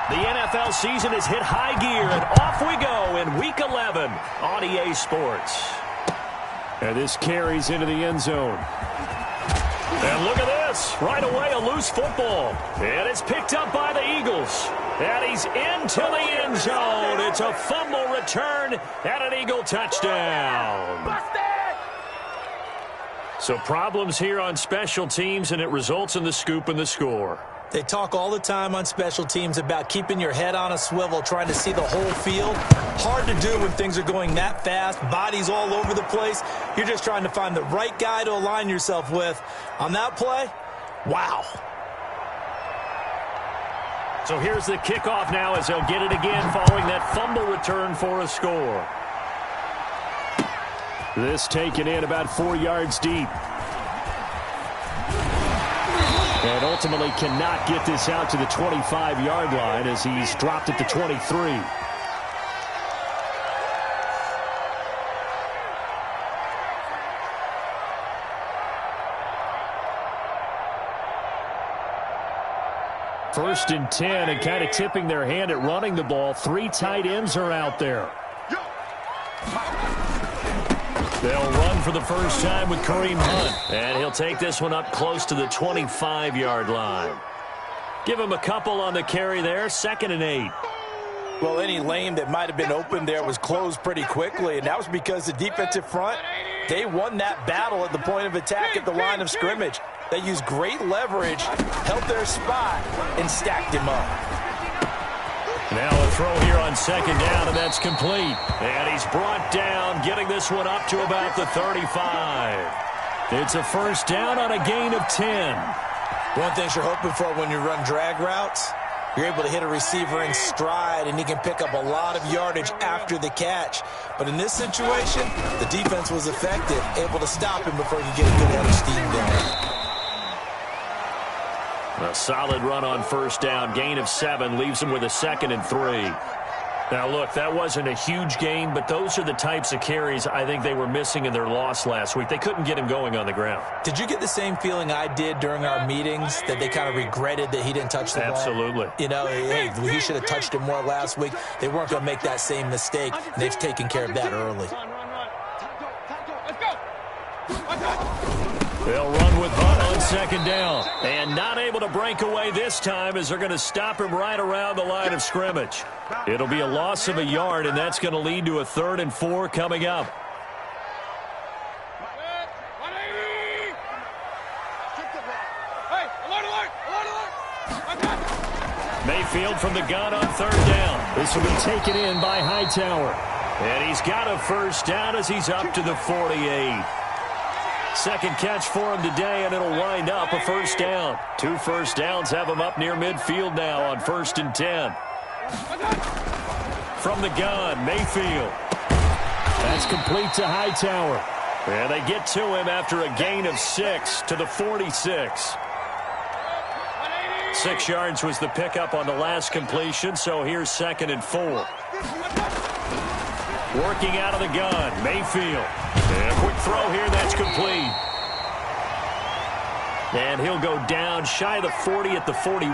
The NFL season has hit high gear, and off we go in Week 11 on EA Sports. And this carries into the end zone. And look at this. Right away, a loose football. And it's picked up by the Eagles. And he's into the end zone. It's a fumble return and an Eagle touchdown. So problems here on special teams, and it results in the scoop and the score. They talk all the time on special teams about keeping your head on a swivel, trying to see the whole field. Hard to do when things are going that fast, bodies all over the place. You're just trying to find the right guy to align yourself with. On that play, wow. So here's the kickoff now as they'll get it again following that fumble return for a score. This taken in about 4 yards deep. And ultimately cannot get this out to the 25-yard line as he's dropped at the 23. First and 10, and kind of tipping their hand at running the ball. 3 tight ends are out there. They'll run for the first time with Kareem Hunt. And he'll take this one up close to the 25-yard line. Give him a couple on the carry there. 2nd and 8. Well, any lane that might have been open there was closed pretty quickly, and that was because the defensive front, they won that battle at the point of attack at the line of scrimmage. They used great leverage, held their spot, and stacked him up. Now a throw here on 2nd down, and that's complete. And he's brought down, getting this one up to about the 35. It's a first down on a gain of 10. One thing you're hoping for when you run drag routes, you're able to hit a receiver in stride, and he can pick up a lot of yardage after the catch. But in this situation, the defense was effective, able to stop him before he could get a good head of steam going. A solid run on first down. Gain of 7 leaves him with a 2nd and 3. Now, look, that wasn't a huge gain, but those are the types of carries I think they were missing in their loss last week. They couldn't get him going on the ground. Did you get the same feeling I did during our meetings, that they kind of regretted that he didn't touch the ball? Absolutely. You know, hey, he should have touched it more last week. They weren't going to make that same mistake, and they've taken care of that early. They'll run with Hunt on 2nd down. And not able to break away this time as they're going to stop him right around the line of scrimmage. It'll be a loss of a yard, and that's going to lead to a 3rd and 4 coming up. Mayfield from the gun on 3rd down. This will be taken in by Hightower. And he's got a first down as he's up to the 48. Second catch for him today, and it'll wind up a first down. 2 first downs have him up near midfield now on 1st and 10. From the gun, Mayfield. That's complete to Hightower. And they get to him after a gain of 6 to the 46. 6 yards was the pickup on the last completion, so here's 2nd and 4. Working out of the gun, Mayfield. And a quick throw here, that's complete. And he'll go down shy of the 40 at the 41.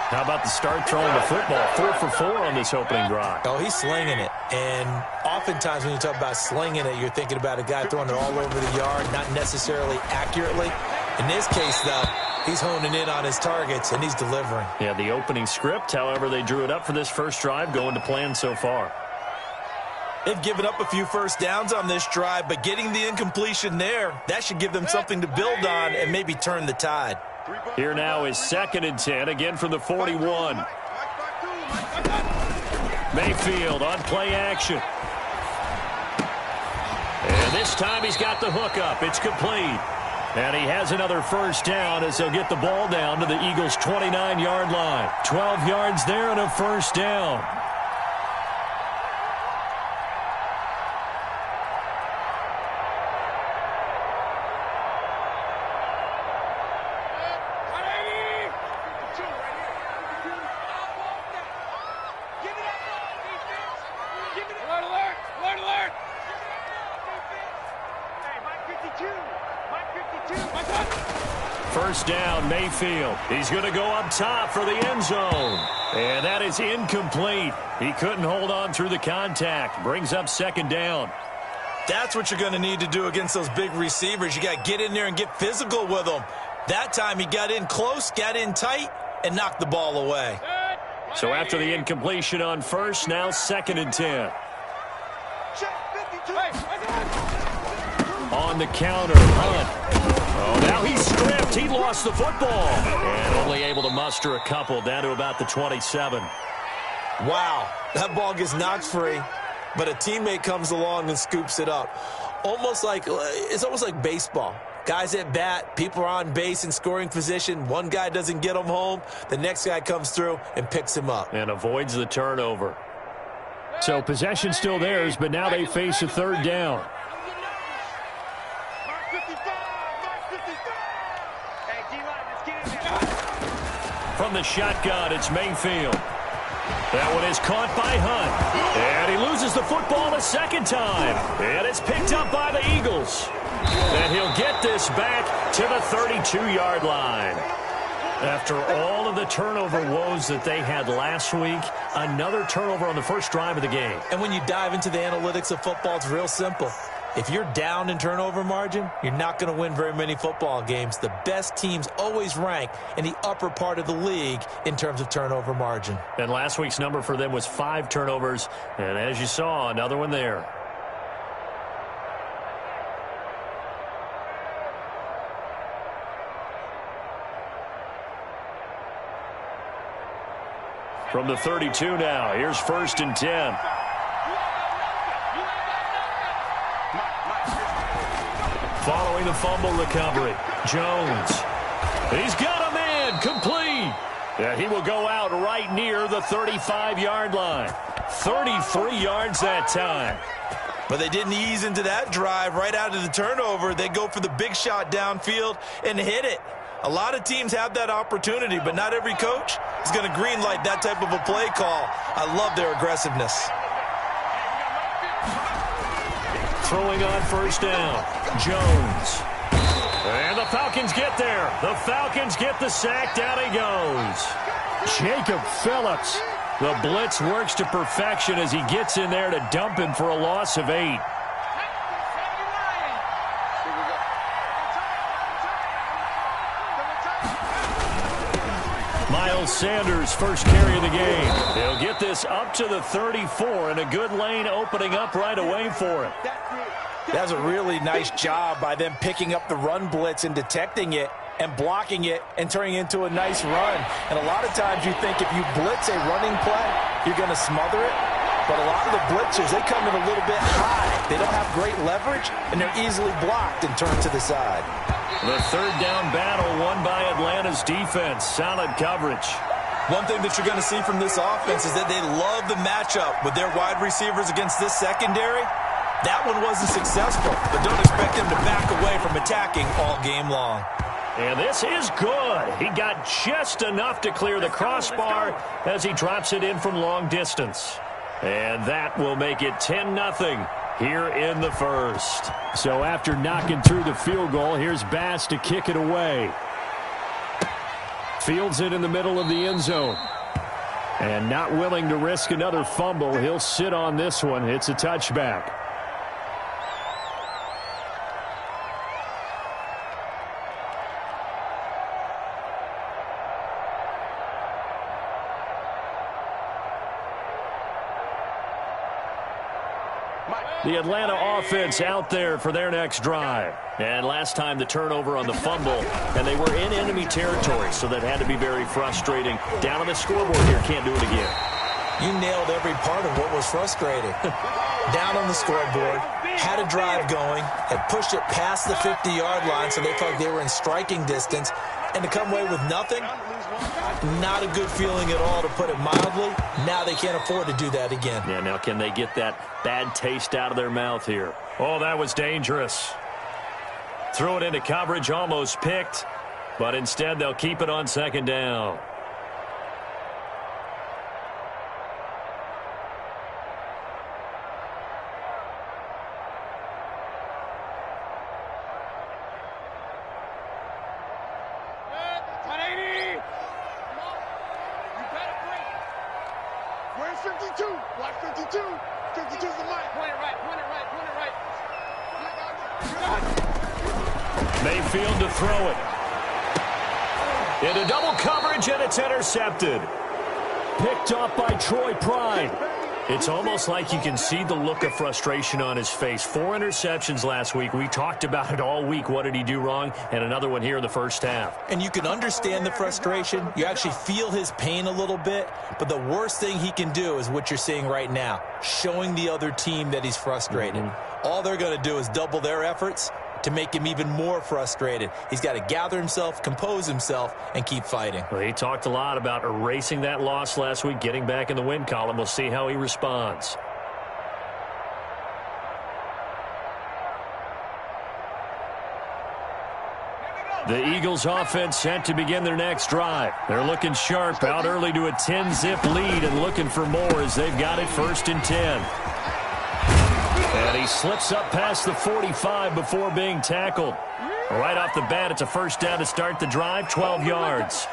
How about the start throwing the football? 4 for 4 on this opening drive. Oh, he's slinging it. And oftentimes when you talk about slinging it, you're thinking about a guy throwing it all over the yard, not necessarily accurately. In this case, though, he's honing in on his targets, and he's delivering. Yeah, the opening script, however, they drew it up for this first drive, going to plan so far. They've given up a few first downs on this drive, but getting the incompletion there, that should give them something to build on and maybe turn the tide. Here now is 2nd and 10, again from the 41. Mayfield on play action. And this time he's got the hook up. It's complete. And he has another first down as they'll get the ball down to the Eagles' 29-yard line. 12 yards there and a first down. first down, Mayfield. He's going to go up top for the end zone. And that is incomplete. He couldn't hold on through the contact. Brings up second down. That's what you're going to need to do against those big receivers. You got to get in there and get physical with them. That time he got in close, got in tight, and knocked the ball away. So after the incompletion on first, now 2nd and 10. On the counter, Hunt. Oh, now he's stripped. He lost the football. And only able to muster a couple down to about the 27. Wow, that ball gets knocked free, but a teammate comes along and scoops it up. It's almost like baseball. Guys at bat, people are on base in scoring position. One guy doesn't get him home. The next guy comes through and picks him up. And avoids the turnover. So possession still theirs, but now they face a third down. From the shotgun, it's Mayfield. That one is caught by Hunt. And he loses the football a second time. And it's picked up by the Eagles. And he'll get this back to the 32-yard line. After all of the turnover woes that they had last week, another turnover on the first drive of the game. And when you dive into the analytics of football, it's real simple. If you're down in turnover margin, you're not going to win very many football games. The best teams always rank in the upper part of the league in terms of turnover margin. And last week's number for them was 5 turnovers. And as you saw, another one there. From the 32 now, here's 1st and 10. Following the fumble recovery, Jones. He's got a man, complete. Yeah, he will go out right near the 35-yard line. 33 yards that time. But they didn't ease into that drive right out of the turnover. They go for the big shot downfield and hit it. A lot of teams have that opportunity, but not every coach is going to greenlight that type of a play call. I love their aggressiveness. Throwing on first down, Jones. And the Falcons get there. The Falcons get the sack. Down he goes. Jacob Phillips. The blitz works to perfection as he gets in there to dump him for a loss of 8. Miles Sanders, first carry of the game. He'll get this up to the 34, and a good lane opening up right away for him. That's a really nice job by them picking up the run blitz and detecting it and blocking it and turning it into a nice run. And a lot of times you think if you blitz a running play, you're going to smother it. But a lot of the blitzers, they come in a little bit high. They don't have great leverage, and they're easily blocked and turned to the side. The third down battle won by Atlanta's defense. Solid coverage. One thing that you're going to see from this offense is that they love the matchup with their wide receivers against this secondary. That one wasn't successful, but don't expect them to back away from attacking all game long. And this is good. He got just enough to clear the crossbar as he drops it in from long distance. And that will make it 10-0 here in the first. So after knocking through the field goal, here's Bass to kick it away. Fields it in the middle of the end zone. And not willing to risk another fumble, he'll sit on this one. It's a touchback. The Atlanta offense out there for their next drive. And last time the turnover on the fumble, and they were in enemy territory, so that had to be very frustrating. Down on the scoreboard here, can't do it again. You nailed every part of what was frustrating. Down on the scoreboard, had a drive going, had pushed it past the 50-yard line, so they felt like they were in striking distance, and to come away with nothing, not a good feeling at all, to put it mildly. Now they can't afford to do that again. Yeah, now can they get that bad taste out of their mouth here? Oh, that was dangerous. Threw it into coverage, almost picked, but instead they'll keep it on second down. 52. Watch 52. 52's the mic. Point it right. Mayfield to throw it. Into double coverage, and it's intercepted. Picked off by Troy Pride. It's almost like you can see the look of frustration on his face. 4 interceptions last week. We talked about it all week. What did he do wrong? And another one here in the first half. And you can understand the frustration. You actually feel his pain a little bit. But the worst thing he can do is what you're seeing right now, showing the other team that he's frustrated. All they're going to do is double their efforts to make him even more frustrated. He's got to gather himself, compose himself, and keep fighting. Well, he talked a lot about erasing that loss last week, getting back in the win column. We'll see how he responds. The Eagles offense set to begin their next drive. They're looking sharp, out early to a 10-zip lead and looking for more as they've got it 1st and 10. And he slips up past the 45 before being tackled. Right off the bat, it's a first down to start the drive, 12 yards.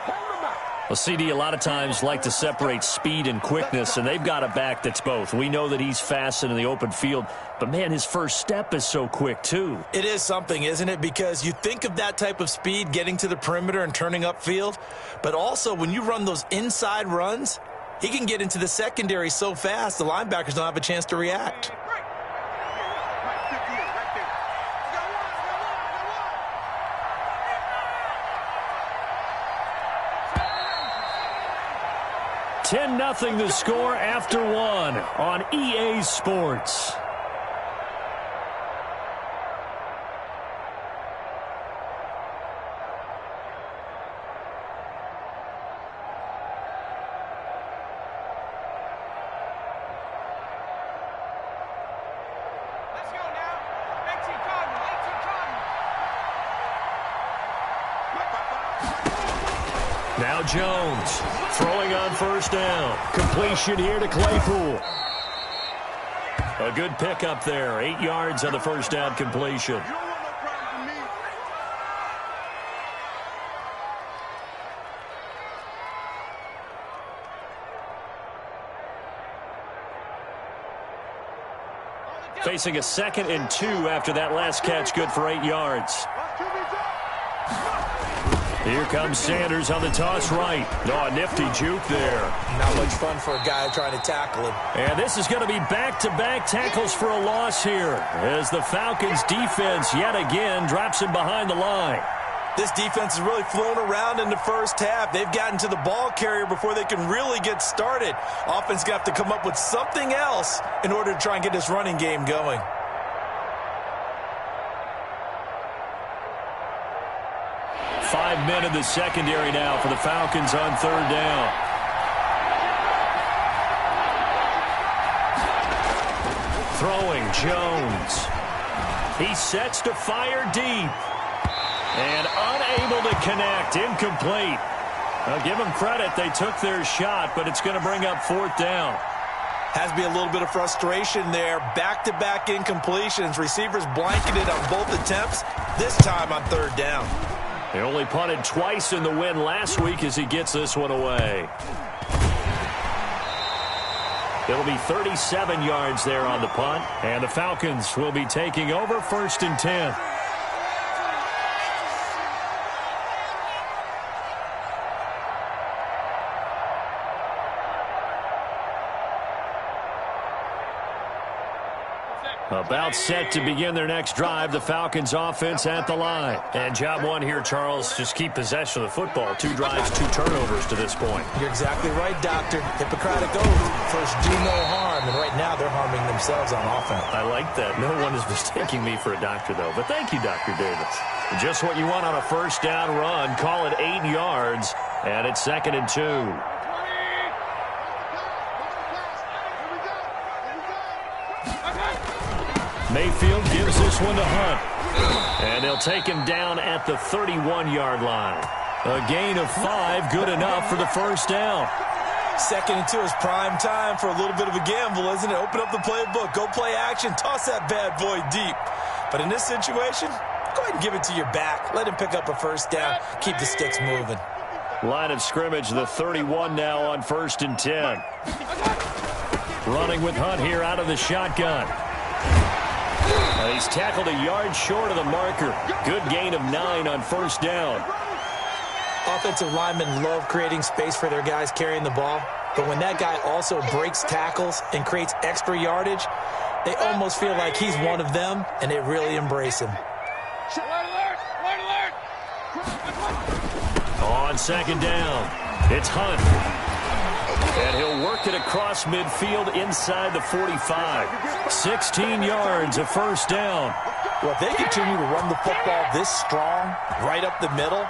Well, CD, a lot of times like to separate speed and quickness, and they've got a back that's both. We know that he's fast in the open field, but, man, his first step is so quick, too. It is something, isn't it? Because you think of that type of speed, getting to the perimeter and turning upfield, but also when you run those inside runs, he can get into the secondary so fast, the linebackers don't have a chance to react. 10-0 the score after 1 on EA Sports. Now Jones throwing on first down. Completion here to Claypool. A good pickup there. 8 yards on the first down completion. Facing a 2nd and 2 after that last catch, good for 8 yards. Here comes Sanders on the toss right. Oh, a nifty juke there. Not much fun for a guy trying to tackle him. And this is going to be back-to-back tackles for a loss here as the Falcons defense yet again drops him behind the line. This defense has really flown around in the first half. They've gotten to the ball carrier before they can really get started. Offense got to come up with something else in order to try and get this running game going. 5 men in the secondary now for the Falcons on 3rd down. Throwing Jones. He sets to fire deep. And unable to connect. Incomplete. I'll give them credit. They took their shot, but it's going to bring up 4th down. Has to be a little bit of frustration there. Back-to-back incompletions. Receivers blanketed on both attempts. This time on 3rd down. He only punted twice in the win last week as he gets this one away. It'll be 37 yards there on the punt, and the Falcons will be taking over 1st and 10. About set to begin their next drive, the Falcons offense at the line. And job 1 here, Charles, just keep possession of the football. 2 drives, 2 turnovers to this point. You're exactly right, Doctor. Hippocratic oath. First, do no harm. And right now, they're harming themselves on offense. I like that. No one is mistaking me for a doctor, though. But thank you, Dr. Davis. Just what you want on a first down run. Call it 8 yards. And it's 2nd and 2. Mayfield gives this one to Hunt. And they'll take him down at the 31-yard line. A gain of 5, good enough for the first down. 2nd and 2 is prime time for a little bit of a gamble, isn't it? Open up the playbook, go play action, toss that bad boy deep. But in this situation, go ahead and give it to your back. Let him pick up a first down. Keep the sticks moving. Line of scrimmage, the 31 now on 1st and 10. running with Hunt here out of the shotgun. He's tackled a yard short of the marker. Good gain of 9 on first down. Offensive linemen love creating space for their guys carrying the ball, but when that guy also breaks tackles and creates extra yardage, they almost feel like he's one of them, and they really embrace him. On second down, it's Hunt. And he'll work it across midfield inside the 45. 16 yards of first down. Well, if they continue to run the football this strong, right up the middle,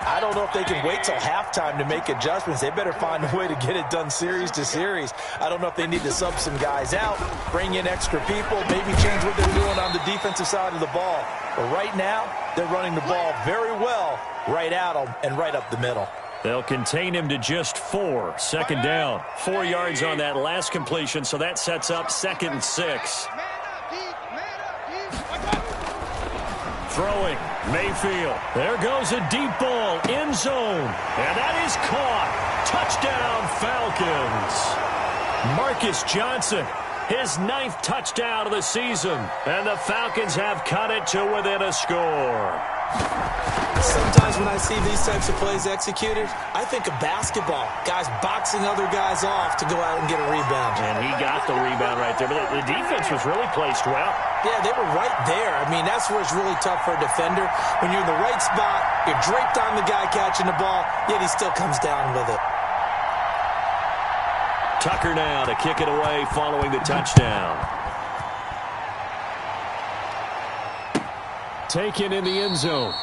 I don't know if they can wait till halftime to make adjustments. They better find a way to get it done series to series. I don't know if they need to sub some guys out, bring in extra people, maybe change what they're doing on the defensive side of the ball. But right now, they're running the ball very well right at them and right up the middle. They'll contain him to just 4. Second down. 4 yards on that last completion, so that sets up 2nd and 6. Throwing, Mayfield. There goes a deep ball, end zone. And that is caught. Touchdown, Falcons. Marcus Johnson, his 9th touchdown of the season. And the Falcons have cut it to within a score. Sometimes when I see these types of plays executed, I think of basketball. Guys boxing other guys off to go out and get a rebound. And he got the rebound right there. But the defense was really placed well. Yeah, they were right there. I mean, that's where it's really tough for a defender. When you're in the right spot, you're draped on the guy catching the ball, yet he still comes down with it. Tucker now to kick it away following the touchdown. Taken in the end zone.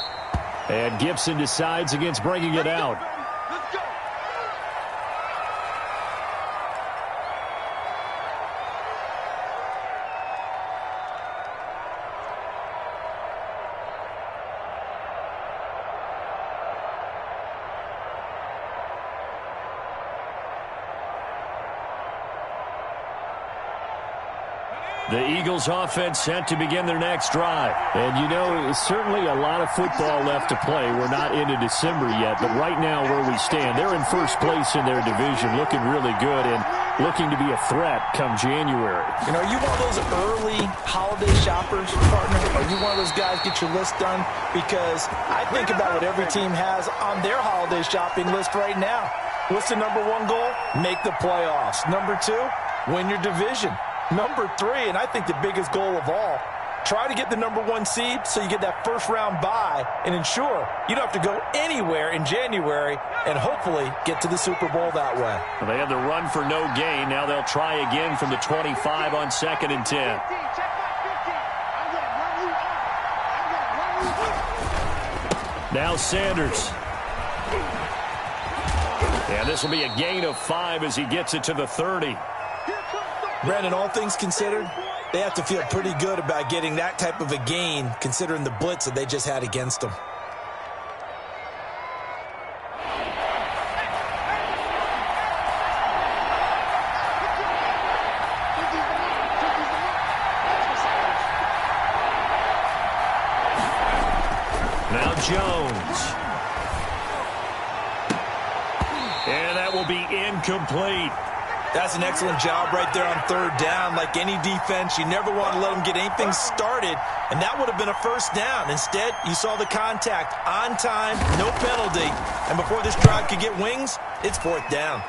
And Gibson decides against bringing it out. The Eagles offense set to begin their next drive. And, you know, certainly a lot of football left to play. We're not into December yet, but right now where we stand, they're in first place in their division, looking really good and looking to be a threat come January. You know, are you one of those early holiday shoppers, partner? Are you one of those guys get your list done? Because I think about what every team has on their holiday shopping list right now. What's the number 1 goal? Make the playoffs. Number 2, win your division. Number 3, and I think the biggest goal of all, try to get the number 1 seed so you get that first-round bye and ensure you don't have to go anywhere in January and hopefully get to the Super Bowl that way. Well, they had the run for no gain. Now they'll try again from the 25 on 2nd and 10. Now Sanders. And this will be a gain of 5 as he gets it to the 30. Brandon, all things considered, they have to feel pretty good about getting that type of a gain considering the blitz that they just had against them. Now Jones. And that will be incomplete. That's an excellent job right there on 3rd down. Like any defense, you never want to let them get anything started, and that would have been a first down. Instead, you saw the contact on time, no penalty, and before this drive could get wings, it's 4th down.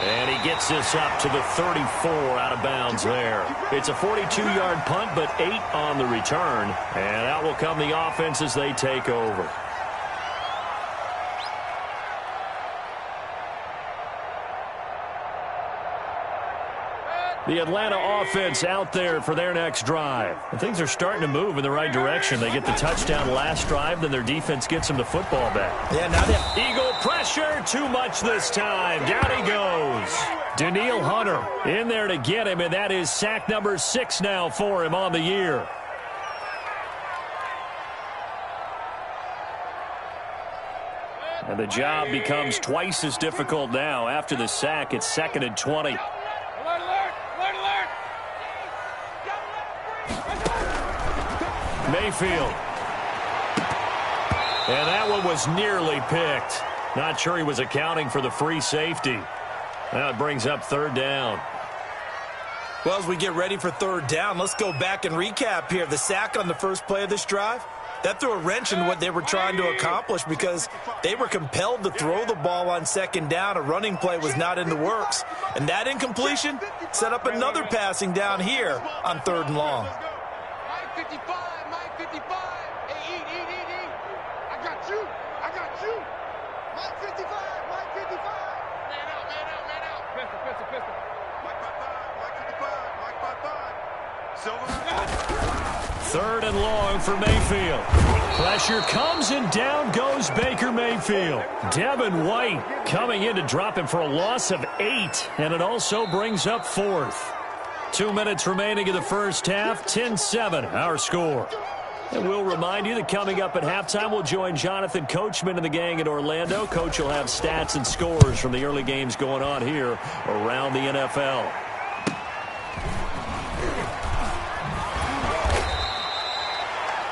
And he gets this up to the 34 out of bounds there. It's a 42-yard punt, but 8 on the return, and out will come the offense as they take over. The Atlanta offense out there for their next drive. And things are starting to move in the right direction. They get the touchdown last drive, then their defense gets them the football back. Yeah, now they... Eagle pressure, too much this time. Down he goes. Danielle Hunter in there to get him, and that is sack number 6 now for him on the year. And the job becomes twice as difficult now. After the sack, it's 2nd and 20. Mayfield. And that one was nearly picked. Not sure he was accounting for the free safety. Now it brings up third down. Well, as we get ready for third down, let's go back and recap here. The sack on the first play of this drive, that threw a wrench in what they were trying to accomplish because they were compelled to throw the ball on second down. A running play was not in the works. And that incompletion set up another passing down here on third and long. Mike 55, Mike 55. Hey, eat. I got you. Mike 55, Mike 55. Man out. Pistol. Mike 55. Third and long for Mayfield. Pressure comes and down goes Baker Mayfield. Devin White coming in to drop him for a loss of 8, and it also brings up fourth. 2 minutes remaining in the first half, 10-7 our score. And we'll remind you that coming up at halftime, we'll join Jonathan Coachman and the gang in Orlando. Coach will have stats and scores from the early games going on here around the NFL.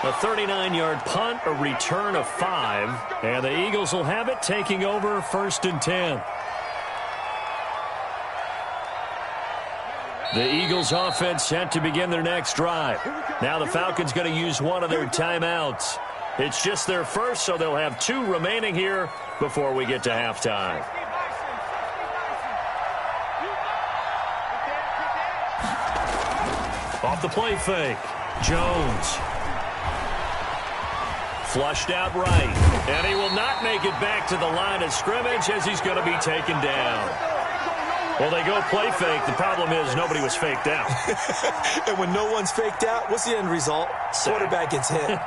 A 39-yard punt, a return of 5, and the Eagles will have it taking over first and 10. The Eagles offense set to begin their next drive. Now the Falcons going to use one of their timeouts. It's just their first, so they'll have 2 remaining here before we get to halftime. Off the play fake, Jones. Flushed out right, and he will not make it back to the line of scrimmage as he's going to be taken down. Well, they go play fake. The problem is nobody was faked out. And when no one's faked out, what's the end result? Sack. Quarterback gets hit.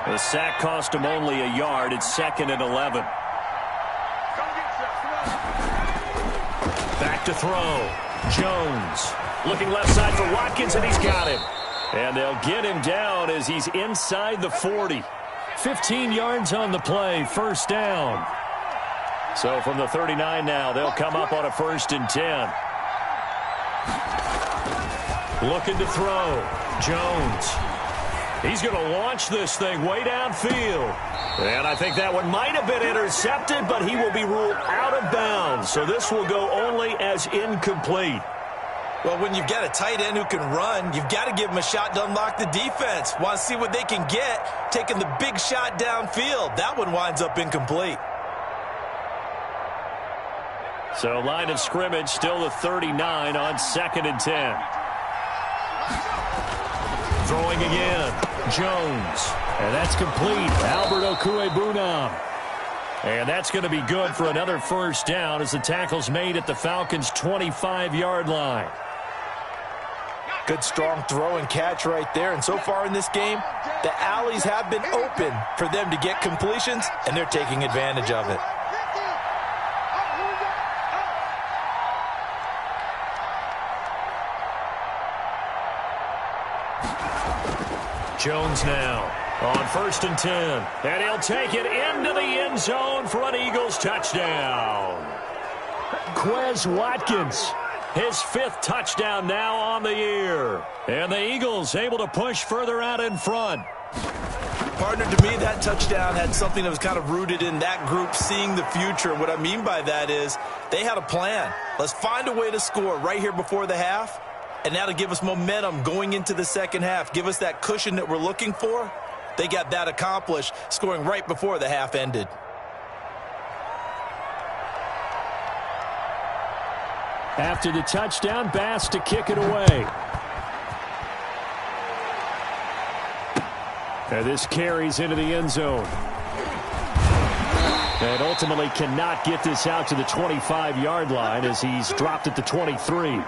The sack cost him only a yard. It's 2nd and 11. Back to throw. Jones looking left side for Watkins, and he's got him. And they'll get him down as he's inside the 40. 15 yards on the play, first down. So from the 39 now, they'll come up on a 1st and 10. Looking to throw. Jones. He's going to launch this thing way downfield. And I think that one might have been intercepted, but he will be ruled out of bounds. So this will go only as incomplete. Well, when you've got a tight end who can run, you've got to give him a shot to unlock the defense. Want to see what they can get, taking the big shot downfield. That one winds up incomplete. So line of scrimmage still the 39 on 2nd and 10. Throwing again, Jones. And that's complete. Albert Okwuegbunam. And that's going to be good for another first down as the tackle's made at the Falcons' 25-yard line. Good, strong throw and catch right there. And so far in this game, the alleys have been open for them to get completions, and they're taking advantage of it. Jones now on 1st and 10. And he'll take it into the end zone for an Eagles touchdown. Quez Watkins. His 5th touchdown now on the year. And the Eagles able to push further out in front. Partner, to me, that touchdown had something that was kind of rooted in that group seeing the future. What I mean by that is they had a plan. Let's find a way to score right here before the half. And now to give us momentum going into the second half. Give us that cushion that we're looking for. They got that accomplished, scoring right before the half ended. After the touchdown, Bass to kick it away. And this carries into the end zone. And ultimately cannot get this out to the 25-yard line as he's dropped at the 23.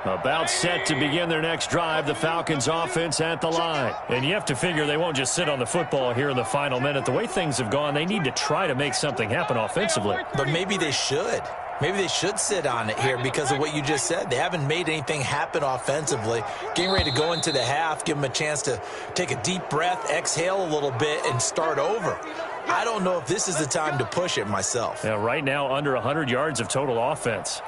About set to begin their next drive, the Falcons offense at the line. And you have to figure they won't just sit on the football here in the final minute. The way things have gone, they need to try to make something happen offensively. But maybe they should. Maybe they should sit on it here because of what you just said. They haven't made anything happen offensively. Getting ready to go into the half, give them a chance to take a deep breath, exhale a little bit, and start over. I don't know if this is the time to push it myself. Yeah, right now under 100 yards of total offense.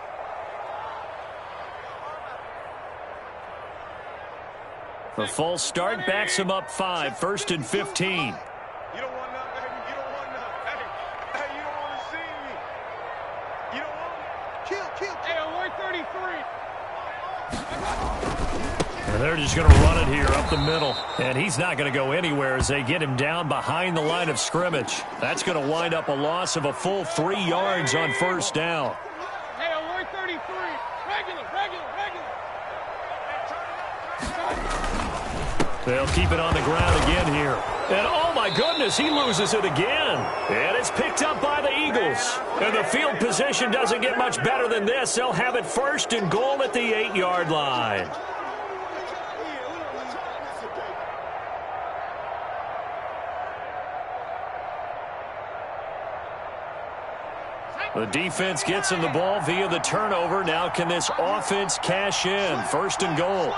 The false start backs him up 5, 1st and 15. You don't want none, baby. You don't want none. Hey, you don't want to see me. You don't want me. Kill. Hey, alert 33. And they're just going to run it here up the middle. And he's not going to go anywhere as they get him down behind the line of scrimmage. That's going to wind up a loss of a full 3 yards on 1st down. Hey, alert 33. Regular. They'll keep it on the ground again here. And oh my goodness, he loses it again. And it's picked up by the Eagles. And the field position doesn't get much better than this. They'll have it 1st and goal at the 8-yard line. The defense gets him the ball via the turnover. Now can this offense cash in? 1st and goal.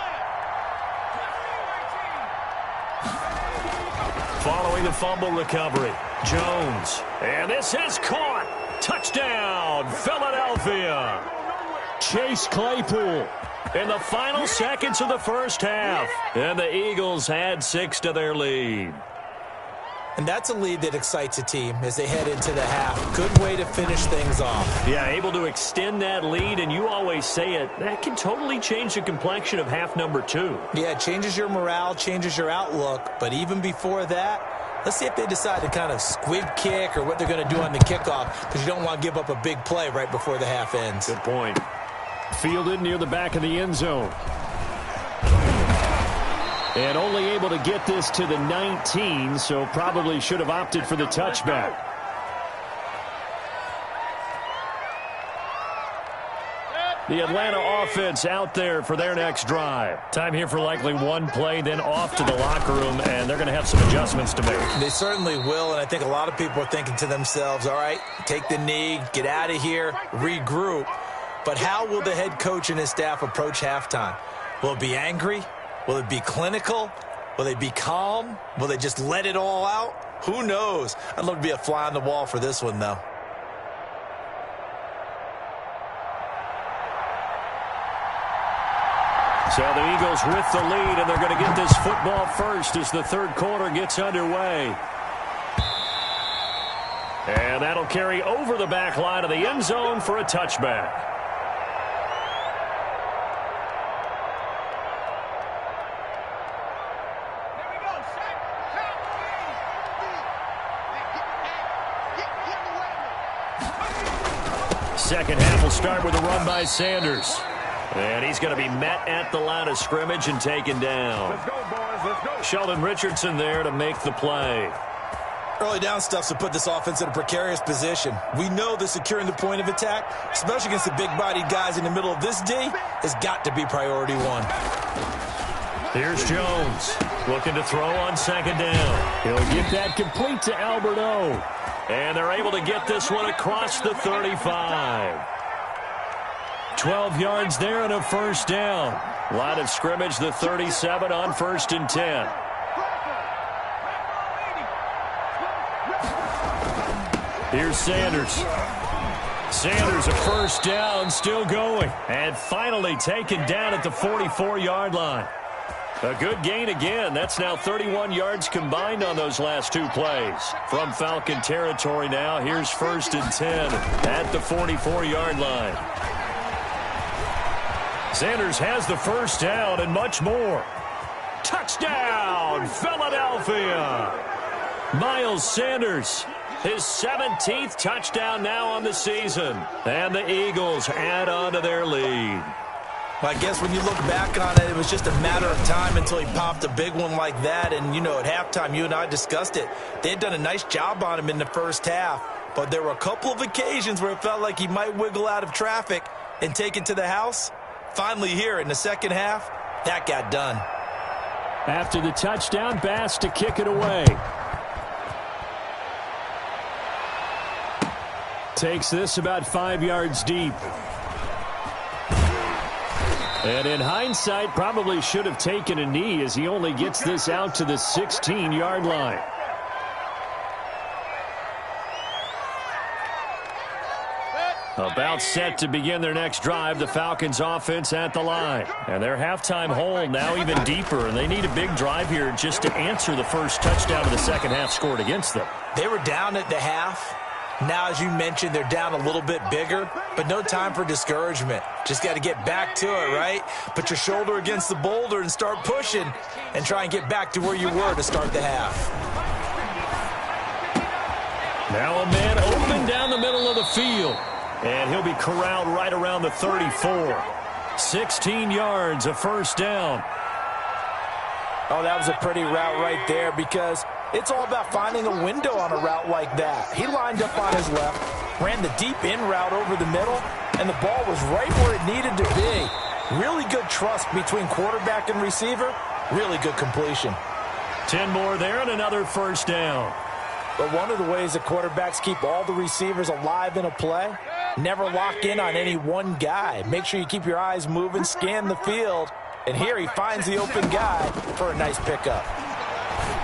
Following the fumble recovery, Jones. And this is caught. Touchdown, Philadelphia. Chase Claypool in the final seconds of the 1st half. And the Eagles add 6 to their lead. And that's a lead that excites a team as they head into the half. Good way to finish things off. Yeah, able to extend that lead, and you always say it, that can totally change the complexion of half number 2. Yeah, it changes your morale, changes your outlook. But even before that, let's see if they decide to kind of squib kick or what they're going to do on the kickoff, because you don't want to give up a big play right before the half ends. Good point. Fielded near the back of the end zone. And only able to get this to the 19, so probably should have opted for the touchback. The Atlanta offense out there for their next drive. Time here for likely one play, then off to the locker room, and they're going to have some adjustments to make. They certainly will, and I think a lot of people are thinking to themselves, all right, take the knee, get out of here, regroup. But how will the head coach and his staff approach halftime? Will it be angry? Will it be clinical? Will they be calm? Will they just let it all out? Who knows? I'd love to be a fly on the wall for this one, though. So the Eagles with the lead, and they're going to get this football first as the 3rd quarter gets underway. And that'll carry over the back line of the end zone for a touchback. Second half will start with a run by Sanders. And he's going to be met at the line of scrimmage and taken down. Let's go, boys. Let's go. Sheldon Richardson there to make the play. Early down stuff's to put this offense in a precarious position. We know that securing the point of attack, especially against the big-bodied guys in the middle of this D, has got to be priority one. Here's Jones looking to throw on 2nd down. He'll get that complete to Albert O. And they're able to get this one across the 35. 12 yards there and a 1st down. Line of scrimmage, the 37 on 1st and 10. Here's Sanders. Sanders, a 1st down, still going. And finally taken down at the 44-yard line. A good gain again. That's now 31 yards combined on those last 2 plays. From Falcon territory now, here's 1st and 10 at the 44-yard line. Sanders has the 1st down and much more. Touchdown, Philadelphia! Miles Sanders, his 17th touchdown now on the season. And the Eagles add on to their lead. Well, I guess when you look back on it, it was just a matter of time until he popped a big one like that. And, you know, at halftime, you and I discussed it. They had done a nice job on him in the 1st half. But there were a couple of occasions where it felt like he might wiggle out of traffic and take it to the house. Finally here in the 2nd half, that got done. After the touchdown, Bass to kick it away. Takes this about 5 yards deep. And in hindsight, probably should have taken a knee as he only gets this out to the 16-yard line. About set to begin their next drive, the Falcons offense at the line. And their halftime hole now even deeper, and they need a big drive here just to answer the first touchdown of the second half scored against them. They were down at the half. Now, as you mentioned, they're down a little bit bigger, but no time for discouragement. Just got to get back to it, right? Put your shoulder against the boulder and start pushing and try and get back to where you were to start the half. Now a man open down the middle of the field. And he'll be corralled right around the 34. 16 yards, a first down. Oh, that was a pretty route right there because it's all about finding a window on a route like that. He lined up on his left, ran the deep in route over the middle, and the ball was right where it needed to be. Really good trust between quarterback and receiver. Really good completion. 10 more there and another first down. But one of the ways that quarterbacks keep all the receivers alive in a play, never lock in on any one guy. Make sure you keep your eyes moving, scan the field. And here he finds the open guy for a nice pickup.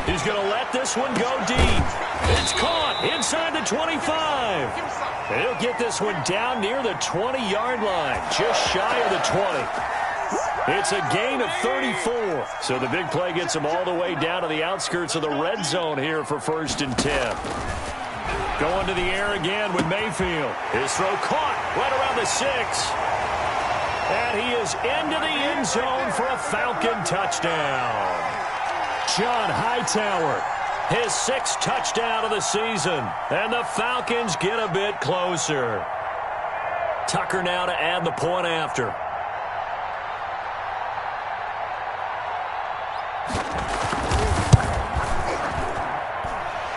He's going to let this one go deep. It's caught inside the 25. And he'll get this one down near the 20-yard line, just shy of the 20. It's a gain of 34. So the big play gets him all the way down to the outskirts of the red zone here for 1st and 10. Going to the air again with Mayfield. His throw caught right around the 6. And he is into the end zone for a Falcon touchdown. John Hightower, his 6th touchdown of the season. And the Falcons get a bit closer. Tucker now to add the point after.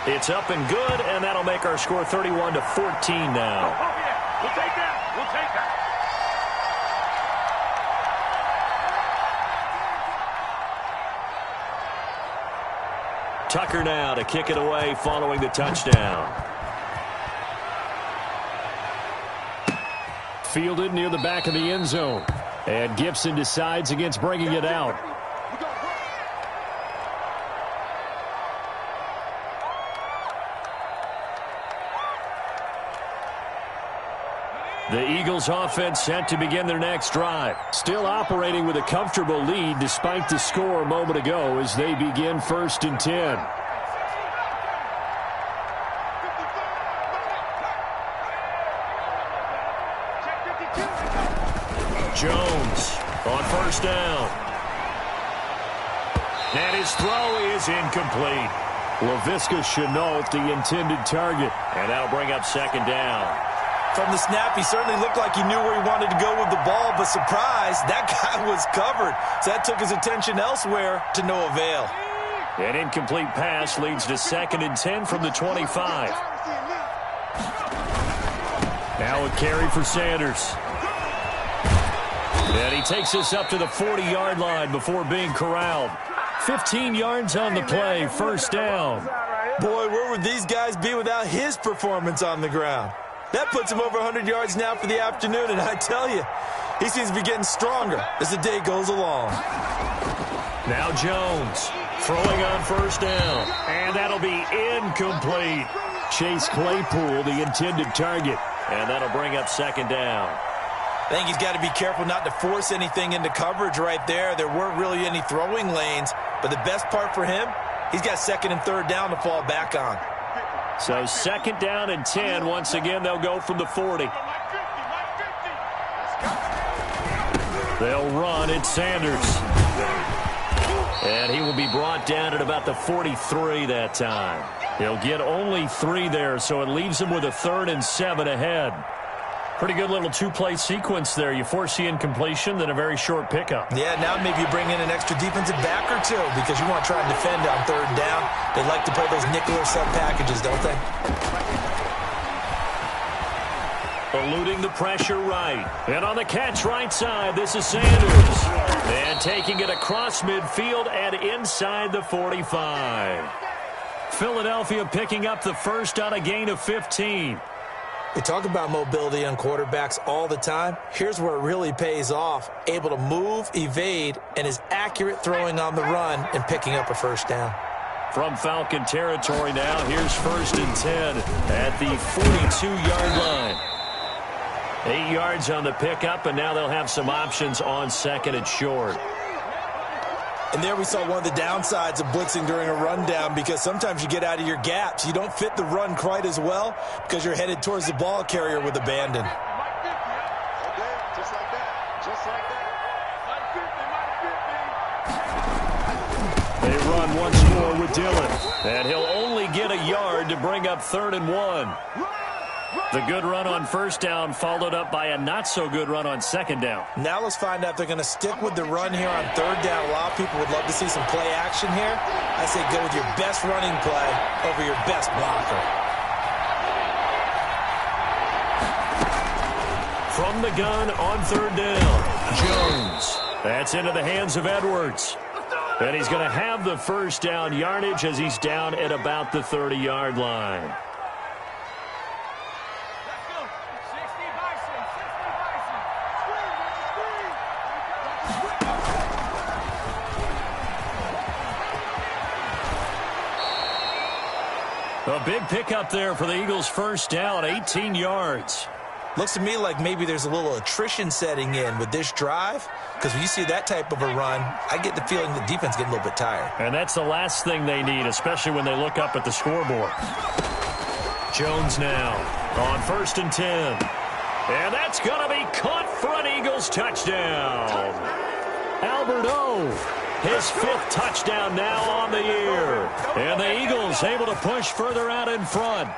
It's up and good, and that'll make our score 31-14 now. Oh, yeah. We'll take that. We'll take that. Tucker now to kick it away following the touchdown. Fielded near the back of the end zone. And Gibson decides against bringing it out. The Eagles offense set to begin their next drive. Still operating with a comfortable lead despite the score a moment ago as they begin 1st and 10. Jones on 1st down. And his throw is incomplete. Laviska Shenault, the intended target. And that'll bring up 2nd down. From the snap, he certainly looked like he knew where he wanted to go with the ball, but surprise, that guy was covered. So that took his attention elsewhere to no avail. An incomplete pass leads to 2nd and 10 from the 25. Now a carry for Sanders. And he takes this up to the 40-yard line before being corralled. 15 yards on the play, 1st down. Boy, where would these guys be without his performance on the ground? That puts him over 100 yards now for the afternoon, and I tell you, he seems to be getting stronger as the day goes along. Now Jones throwing on 1st down, and that'll be incomplete. Chase Claypool, the intended target, and that'll bring up 2nd down. I think he's got to be careful not to force anything into coverage right there. There weren't really any throwing lanes, but the best part for him, he's got 2nd and 3rd down to fall back on. So 2nd down and 10. Once again, they'll go from the 40. They'll run. It's Sanders. And he will be brought down at about the 43 that time. He'll get only 3 there, so it leaves him with a 3rd and 7 ahead. Pretty good little 2-play sequence there. You force the incompletion, then a very short pickup. Yeah, now maybe you bring in an extra defensive back or 2 because you want to try and defend on 3rd down. They like to play those nickel or sub packages, don't they? Eluding the pressure right. And on the catch right side, this is Sanders. And taking it across midfield and inside the 45. Philadelphia picking up the first on a gain of 15. We talk about mobility on quarterbacks all the time. Here's where it really pays off. Able to move, evade, and is accurate throwing on the run and picking up a first down. From Falcon territory now, here's 1st and 10 at the 42-yard line. 8 yards on the pickup, and now they'll have some options on 2nd and short. And there we saw one of the downsides of blitzing during a rundown, because sometimes you get out of your gaps. You don't fit the run quite as well because you're headed towards the ball carrier with abandon. Okay, just like that. Just like that. They run once more with Dillon, and he'll only get a yard to bring up 3rd and 1. The good run on 1st down followed up by a not-so-good run on 2nd down. Now let's find out if they're going to stick with the run here on 3rd down. A lot of people would love to see some play action here. I say go with your best running play over your best blocker. From the gun on 3rd down, Jones. That's into the hands of Edwards. And he's going to have the 1st down yardage as he's down at about the 30-yard line. A big pickup there for the Eagles' 1st down, 18 yards. Looks to me like maybe there's a little attrition setting in with this drive, because when you see that type of a run, I get the feeling the defense getting a little bit tired. And that's the last thing they need, especially when they look up at the scoreboard. Jones now on 1st and 10. And that's going to be caught for an Eagles touchdown. Albert O, his 5th touchdown now on the year. And the Eagles able to push further out in front.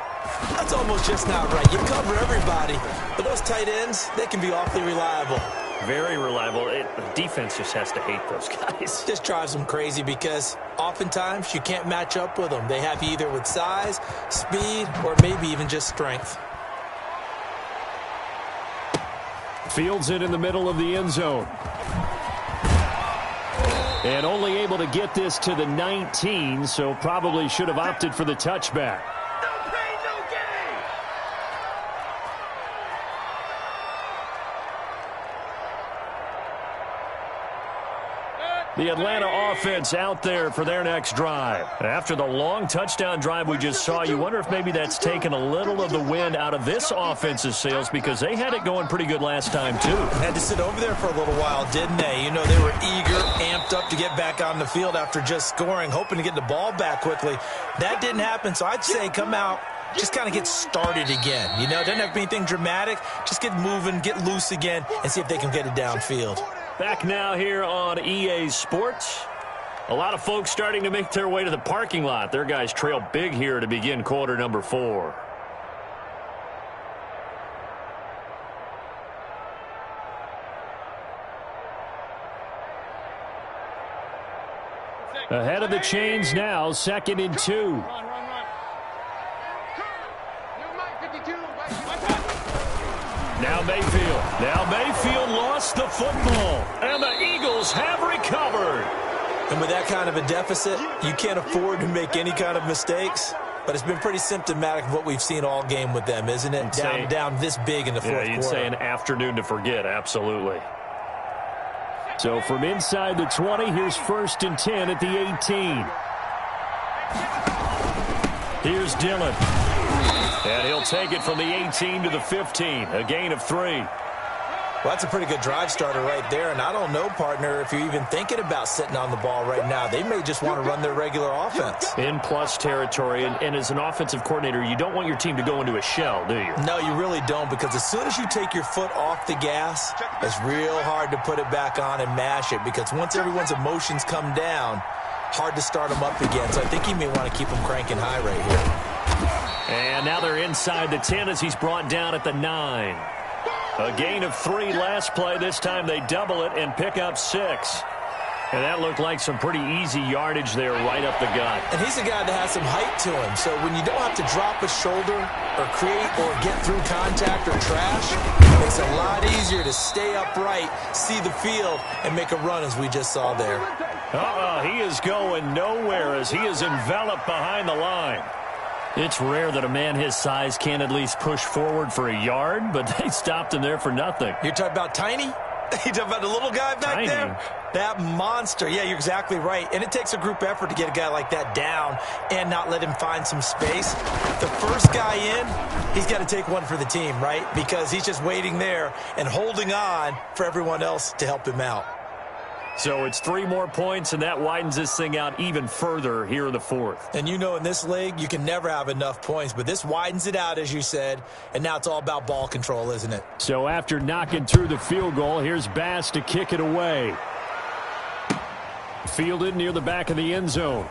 That's almost just not right. You cover everybody, but those tight ends, they can be awfully reliable. Very reliable. The defense just has to hate those guys. Just drives them crazy because oftentimes you can't match up with them. They have you either with size, speed, or maybe even just strength. Fields it in the middle of the end zone. And only able to get this to the 19, so probably should have opted for the touchback. The Atlanta offense out there for their next drive. After the long touchdown drive we just saw, you wonder if maybe that's taken a little of the wind out of this offense's sails, because they had it going pretty good last time, too. Had to sit over there for a little while, didn't they? You know, they were eager, amped up to get back on the field after just scoring, hoping to get the ball back quickly. That didn't happen, so I'd say come out, just kind of get started again. You know, doesn't have to be anything dramatic. Just get moving, get loose again, and see if they can get it downfield. Back now here on EA Sports. A lot of folks starting to make their way to the parking lot. Their guys trail big here to begin quarter number 4. Ahead of the chains now, 2nd and 2. Now Mayfield lost the football, and the Eagles have recovered. And with that kind of a deficit, you can't afford to make any kind of mistakes. But it's been pretty symptomatic of what we've seen all game with them, isn't it? Down this big in the fourth quarter. Yeah, you'd say an afternoon to forget, absolutely. So from inside the 20, here's 1st and 10 at the 18. Here's Dillon. And he'll take it from the 18 to the 15, a gain of 3. Well, that's a pretty good drive starter right there. And I don't know, partner, if you're even thinking about sitting on the ball right now. They may just want to run their regular offense. In plus territory, and as an offensive coordinator, you don't want your team to go into a shell, do you? No, you really don't, because as soon as you take your foot off the gas, it's real hard to put it back on and mash it, because once everyone's emotions come down, hard to start them up again. So I think you may want to keep them cranking high right here. And now they're inside the 10 as he's brought down at the 9. A gain of 3 last play. This time they double it and pick up 6. And that looked like some pretty easy yardage there right up the gut. And he's a guy that has some height to him. So when you don't have to drop a shoulder or create or get through contact or trash, it makes it a lot easier to stay upright, see the field, and make a run as we just saw there. He is going nowhere as he is enveloped behind the line. It's rare that a man his size can't at least push forward for a yard, but they stopped him there for nothing. You're talking about Tiny? You're talking about the little guy back there? That monster. Yeah, you're exactly right. And it takes a group effort to get a guy like that down and not let him find some space. The first guy in, he's got to take one for the team, right? Because he's just waiting there and holding on for everyone else to help him out. So it's 3 more points, and that widens this thing out even further here in the fourth. And you know in this league, you can never have enough points, but this widens it out, as you said, and now it's all about ball control, isn't it? So after knocking through the field goal, here's Bass to kick it away. Fielded near the back of the end zone.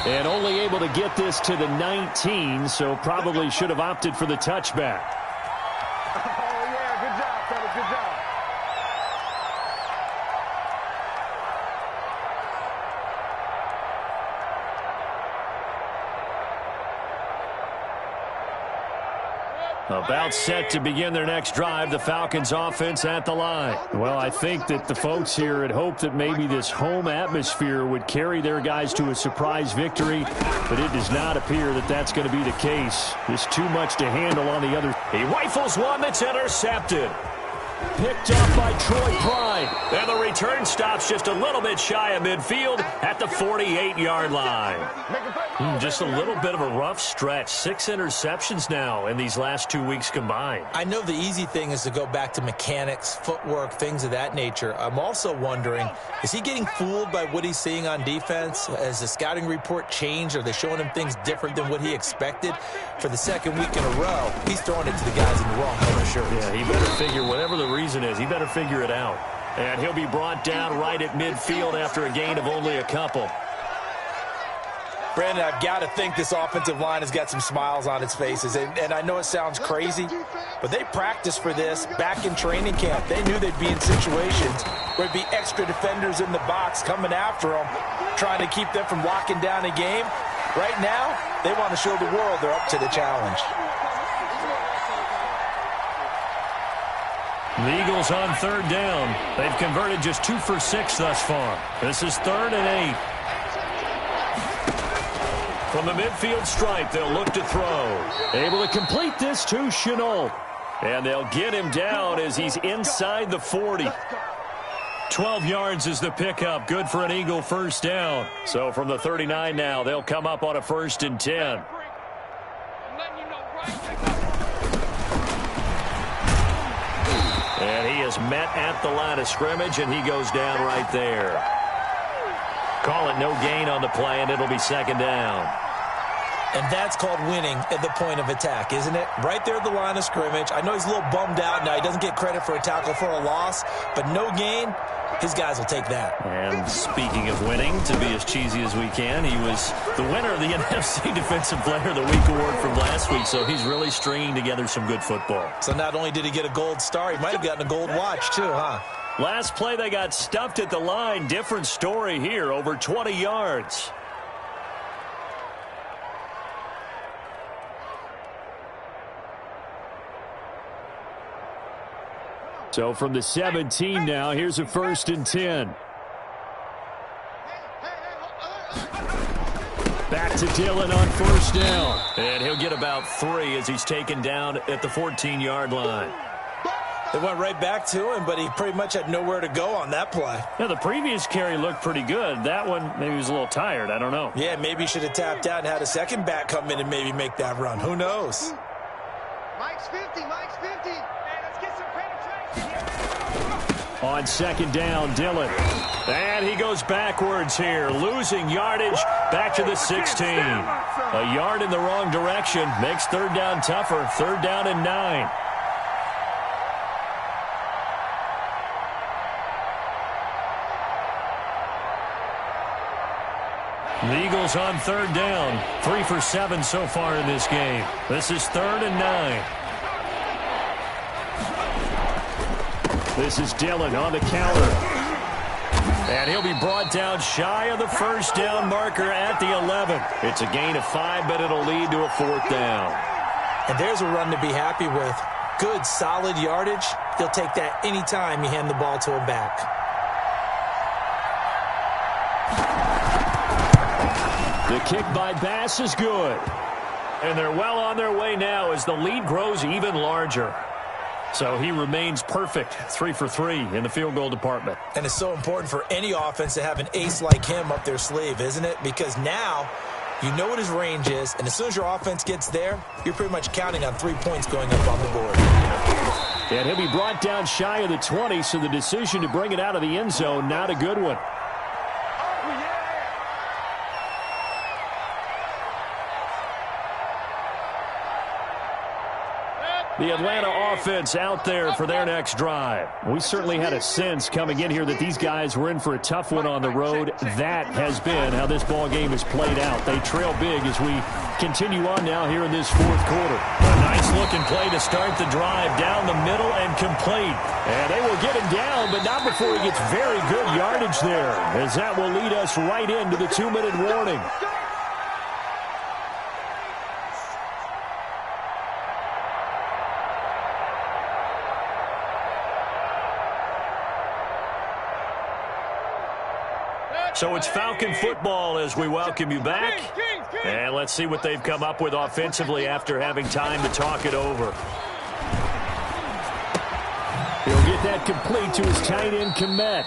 And only able to get this to the 19, so probably should have opted for the touchback. Oh, yeah, good job, fellas, good job. About set to begin their next drive, the Falcons offense at the line. Well, I think that the folks here had hoped that maybe this home atmosphere would carry their guys to a surprise victory, but it does not appear that that's going to be the case. There's too much to handle on the other. He rifles one that's intercepted. Picked up by Troy Pride. And the return stops just a little bit shy of midfield at the 48-yard line. Just a little bit of a rough stretch. 6 interceptions now in these last 2 weeks combined. I know the easy thing is to go back to mechanics, footwork, things of that nature. I'm also wondering, is he getting fooled by what he's seeing on defense? Has the scouting report changed? Are they showing him things different than what he expected? For the second week in a row, he's throwing it to the guys in the wrong color shirts. Yeah, he better figure whatever the reason is. He better figure it out. And he'll be brought down right at midfield after a gain of only a couple. Brandon, I've got to think this offensive line has got some smiles on its faces. And I know it sounds crazy, but they practiced for this back in training camp. They knew they'd be in situations where there'd be extra defenders in the box coming after them, trying to keep them from locking down a game. Right now, they want to show the world they're up to the challenge. The Eagles on third down. They've converted just 2 for 6 thus far. This is 3rd and 8. From the midfield stripe, they'll look to throw. Able to complete this to Shenault. And they'll get him down as he's inside the 40. 12 yards is the pickup. Good for an Eagle first down. So from the 39 now, they'll come up on a 1st and 10. And he is met at the line of scrimmage, and he goes down right there. Call it no gain on the play, and it'll be 2nd down. And that's called winning at the point of attack, isn't it? Right there at the line of scrimmage. I know he's a little bummed out now. He doesn't get credit for a tackle for a loss, but no gain, his guys will take that. And speaking of winning, to be as cheesy as we can, he was the winner of the NFC Defensive Player of the Week award from last week, so he's really stringing together some good football. So not only did he get a gold star, he might have gotten a gold watch too, huh? Last play, they got stuffed at the line. Different story here, over 20 yards. So from the 17 now, here's a 1st and 10. Back to Dillon on 1st down. And he'll get about 3 as he's taken down at the 14-yard line. They went right back to him, but he pretty much had nowhere to go on that play. Yeah, the previous carry looked pretty good. That one, maybe he was a little tired. I don't know. Yeah, maybe he should have tapped out and had a second back come in and maybe make that run. Who knows? Mike's 50, Mike's 50. Hey, let's get some penetration. On 2nd down, Dillon. And he goes backwards here, losing yardage back to the 16. A yard in the wrong direction makes 3rd down tougher. 3rd down and 9. The Eagles on 3rd down. 3 for 7 so far in this game. This is 3rd and 9. This is Dillon on the counter. And he'll be brought down shy of the 1st down marker at the 11. It's a gain of 5, but it'll lead to a 4th down. And there's a run to be happy with. Good, solid yardage. He'll take that anytime you hand the ball to him back. The kick by Bass is good. And they're well on their way now as the lead grows even larger. So he remains perfect, 3 for 3 in the field goal department. And it's so important for any offense to have an ace like him up their sleeve, isn't it? Because now you know what his range is, and as soon as your offense gets there, you're pretty much counting on 3 points going up on the board. And he'll be brought down shy of the 20, so the decision to bring it out of the end zone, not a good one. The Atlanta offense out there for their next drive. We certainly had a sense coming in here that these guys were in for a tough one on the road. That has been how this ball game has played out. They trail big as we continue on now here in this fourth quarter. A nice-looking play to start the drive down the middle and complete. And they will get him down, but not before he gets very good yardage there, as that will lead us right into the 2-minute warning. So it's Falcon football as we welcome you back. And let's see what they've come up with offensively after having time to talk it over. He'll get that complete to his tight end, Kmet.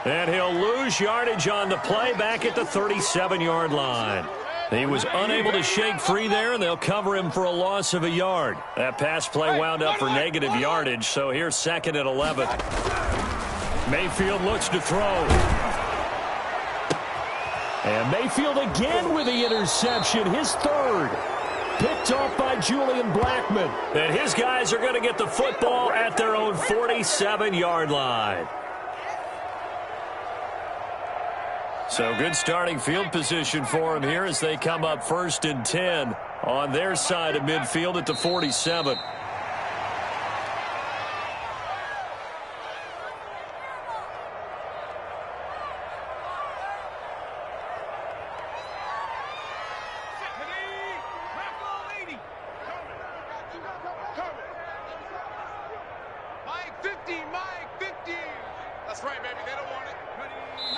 And he'll lose yardage on the play back at the 37-yard line. He was unable to shake free there, and they'll cover him for a loss of a yard. That pass play wound up for negative yardage, so here's 2nd and 11. Mayfield looks to throw. And Mayfield again with the interception, his 3rd. Picked off by Julian Blackmon. And his guys are going to get the football at their own 47-yard line. So good starting field position for him here as they come up 1st and 10 on their side of midfield at the 47.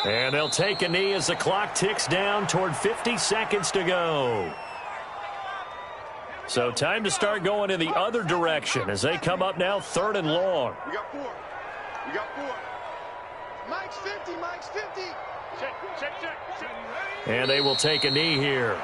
And they'll take a knee as the clock ticks down toward 50 seconds to go. So time to start going in the other direction as they come up now 3rd and long. We got 4. We got 4. Mike's 50. Mike's 50. Check. And they will take a knee here.